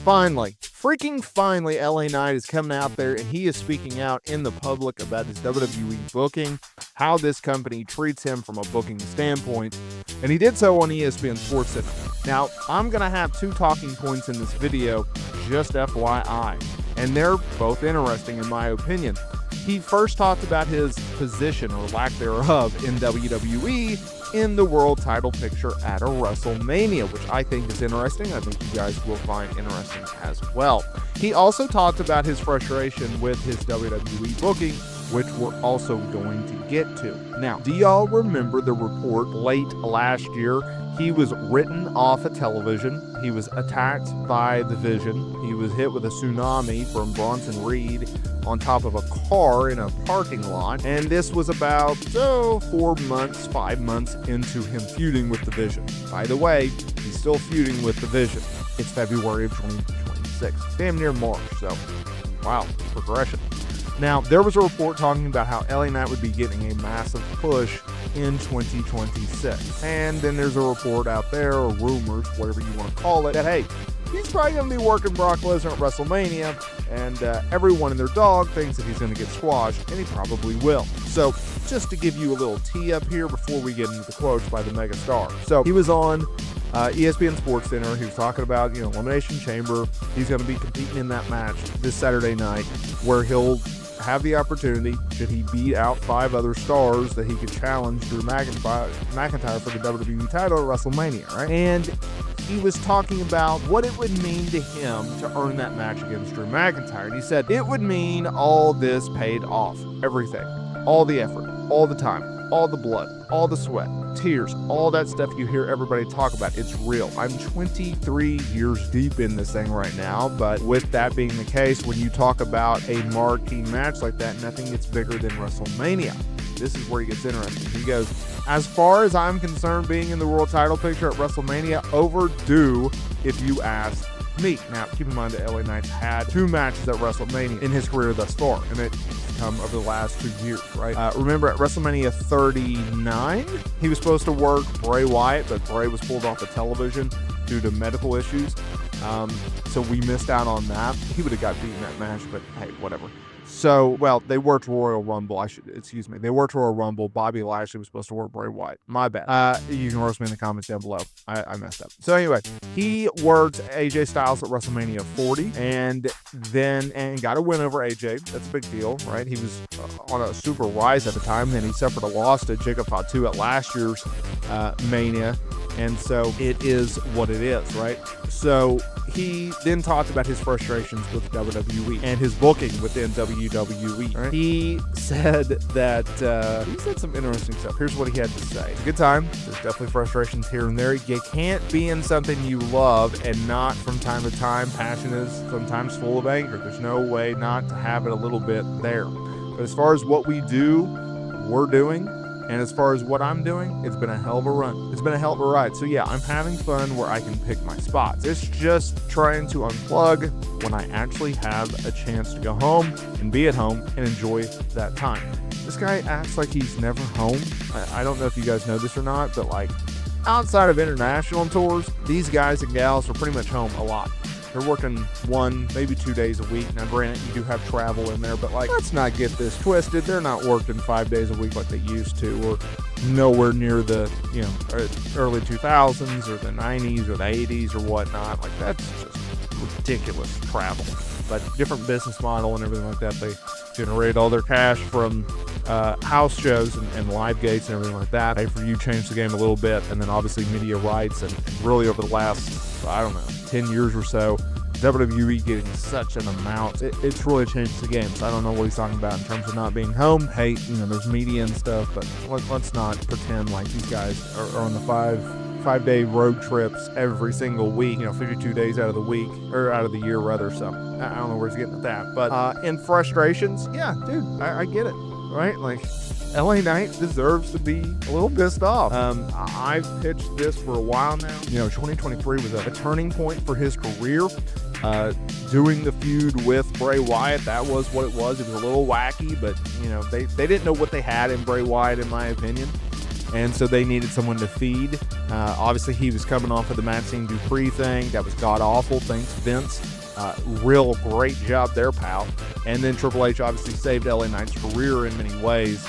finally, freaking finally, LA Knight is coming out there and he is speaking out in the public about his WWE booking, how this company treats him from a booking standpoint, and he did so on ESPN SportsCenter. Now, I'm going to have two talking points in this video, just FYI, and they're both interesting in my opinion. He first talked about his position, or lack thereof, in WWE in the world title picture at a WrestleMania, which I think is interesting. I think you guys will find interesting as well. He also talked about his frustration with his WWE booking, which we're also going to get to. Now, do y'all remember the report late last year? He was written off of television. He was attacked by the Vision. He was hit with a tsunami from Bronson Reed on top of a car in a parking lot. And this was about 5 months into him feuding with the Vision. By the way, he's still feuding with the Vision. It's February of 2026, damn near March. So, wow, progression. Now, there was a report talking about how LA Knight would be getting a massive push in 2026. And then there's a report out there, or rumors, whatever you want to call it, that, hey, he's probably going to be working Brock Lesnar at WrestleMania, and everyone and their dog thinks that he's going to get squashed, and he probably will. So, just to give you a little tee up here before we get into the quotes by the mega star. So, he was on ESPN SportsCenter. He was talking about, Elimination Chamber. He's going to be competing in that match this Saturday night, where he'll have the opportunity, should he beat out 5 other stars, that he could challenge Drew McIntyre for the WWE title at WrestleMania, right? And he was talking about what it would mean to him to earn that match against Drew McIntyre. And he said it would mean all this paid off. Everything. All the effort. All the time. All the blood. All the sweat. Tears. All that stuff you hear everybody talk about. It's real. I'm 23 years deep in this thing right now. But with that being the case, when you talk about a marquee match like that, nothing gets bigger than WrestleMania. This is where he gets interesting. He goes, as far as I'm concerned, being in the world title picture at WrestleMania, overdue if you ask me. Now, keep in mind that LA Knight's had 2 matches at WrestleMania in his career thus far, and it's come over the last 2 years, right? Remember at WrestleMania 39, he was supposed to work Bray Wyatt, but Bray was pulled off the television due to medical issues. So we missed out on that. He would have got beaten that match, but hey, whatever. So, well, they worked Royal Rumble. They worked Royal Rumble. Bobby Lashley was supposed to work Bray Wyatt. My bad. You can roast me in the comments down below. I messed up. So anyway, he worked AJ Styles at WrestleMania 40 and got a win over AJ. That's a big deal, right? He was on a super rise at the time. Then he suffered a loss to Jacob Fatu at last year's Mania. And so it is what it is, right? So he then talked about his frustrations with WWE and his booking within WWE. Right? He said that he said some interesting stuff. Here's what he had to say. It's a good time. There's definitely frustrations here and there. You can't be in something you love and not from time to time. Passion is sometimes full of anger. There's no way not to have it a little bit there. But as far as what we do, we're doing. And as far as what I'm doing, it's been a hell of a run. It's been a hell of a ride. So yeah, I'm having fun where I can pick my spots. It's just trying to unplug when I actually have a chance to go home and be at home and enjoy that time. This guy acts like he's never home. I don't know if you guys know this or not, but like outside of international tours, these guys and gals are pretty much home a lot. They're working 1, maybe 2 days a week. Now, granted, you do have travel in there, but like, let's not get this twisted. They're not working 5 days a week like they used to, or nowhere near the, early 2000s or the 90s or the 80s or whatnot. Like, that's just ridiculous travel. But different business model and everything like that. They generated all their cash from house shows and live gates and everything like that. Pay-per-view changed the game a little bit, and then obviously media rights, and really over the last, 10 years or so, WWE getting such an amount, it's really changed the game. So I don't know what he's talking about in terms of not being home. Hey, there's media and stuff, but let's not pretend like these guys are on the five-day road trips every single week, 52 days out of the week, or out of the year rather. So I don't know where he's getting at that, but in frustrations, yeah, dude, I get it, right? Like, LA Knight deserves to be a little pissed off. I've pitched this for a while now. 2023 was a turning point for his career. Doing the feud with Bray Wyatt, that was what it was. It was a little wacky, but they didn't know what they had in Bray Wyatt, in my opinion. and so they needed someone to feed. Obviously, he was coming off of the Maxine Dupree thing. That was god-awful. Thanks, Vince. Real great job there, pal. And then Triple H obviously saved LA Knight's career in many ways,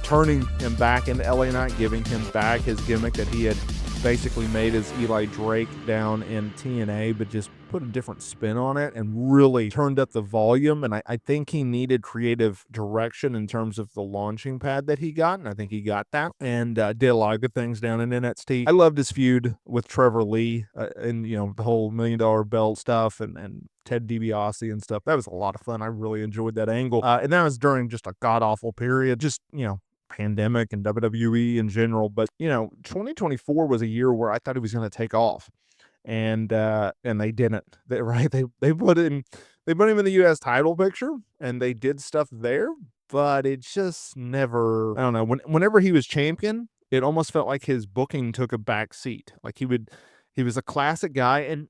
turning him back into LA Knight, giving him back his gimmick that he had basically made as Eli Drake down in TNA, but just put a different spin on it and really turned up the volume. And I think he needed creative direction in terms of the launching pad that he got, and I think he got that, and did a lot of good things down in NXT. I loved his feud with Trevor Lee, and the whole $1 Million Belt stuff, and Ted DiBiase and stuff. That was a lot of fun. I really enjoyed that angle, and that was during just a god-awful period. Just pandemic and WWE in general. But 2024 was a year where I thought he was going to take off, and they didn't. They put him in the U.S. title picture, and they did stuff there, but it just never. I don't know. Whenever he was champion, it almost felt like his booking took a back seat. Like he was a classic guy, and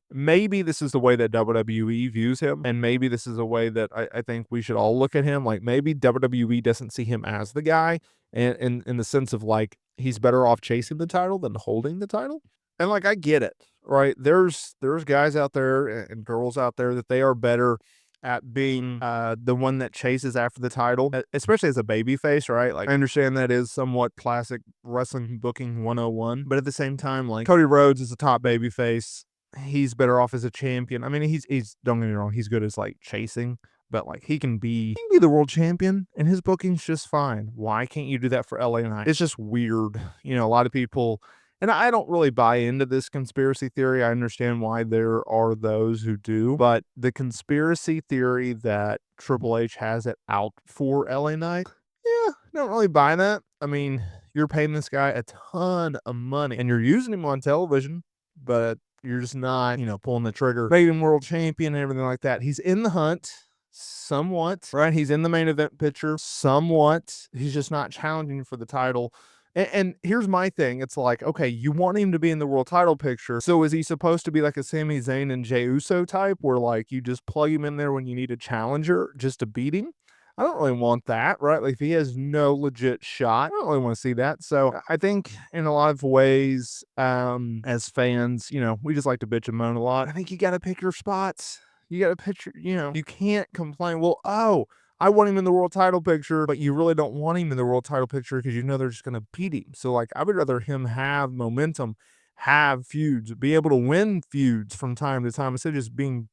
maybe this is the way that WWE views him, and maybe this is a way that I think we should all look at him. Like, maybe WWE doesn't see him as the guy, and in the sense of, like, he's better off chasing the title than holding the title. And, like, I get it, right? There's guys out there and girls out there that they are better at being the one that chases after the title, especially as a babyface, right? Like, I understand that is somewhat classic wrestling booking 101, but at the same time, like, Cody Rhodes is a top babyface. He's better off as a champion. I mean, he's don't get me wrong, he's good as, like, chasing, but, like, he can be the world champion, and his booking's just fine. Why can't you do that for LA Knight? It's just weird. A lot of people, and I don't really buy into this conspiracy theory. I understand why there are those who do, but the conspiracy theory that Triple H has it out for LA Knight, yeah, don't really buy that. I mean, you're paying this guy a ton of money, and you're using him on television, but you're just not, pulling the trigger, making him world champion and everything like that. He's in the hunt somewhat, right? He's in the main event picture somewhat. He's just not challenging for the title. And here's my thing. It's like, okay, you want him to be in the world title picture. So is he supposed to be like a Sami Zayn and Jey Uso type where, like, you just plug him in there when you need a challenger just to beat him? I don't really want that, right? Like, if he has no legit shot, I don't really want to see that. So I think in a lot of ways, as fans, we just like to bitch and moan a lot. I think you got to pick your spots. You got to picture, you can't complain. Well, I want him in the world title picture, but you really don't want him in the world title picture because they're just going to beat him. So, like, I would rather him have momentum, have feuds, be able to win feuds from time to time instead of just being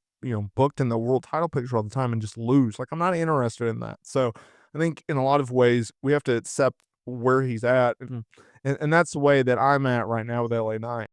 booked in the world title picture all the time and just lose. Like, I'm not interested in that. So I think in a lot of ways we have to accept where he's at. And that's the way that I'm at right now with LA Knight.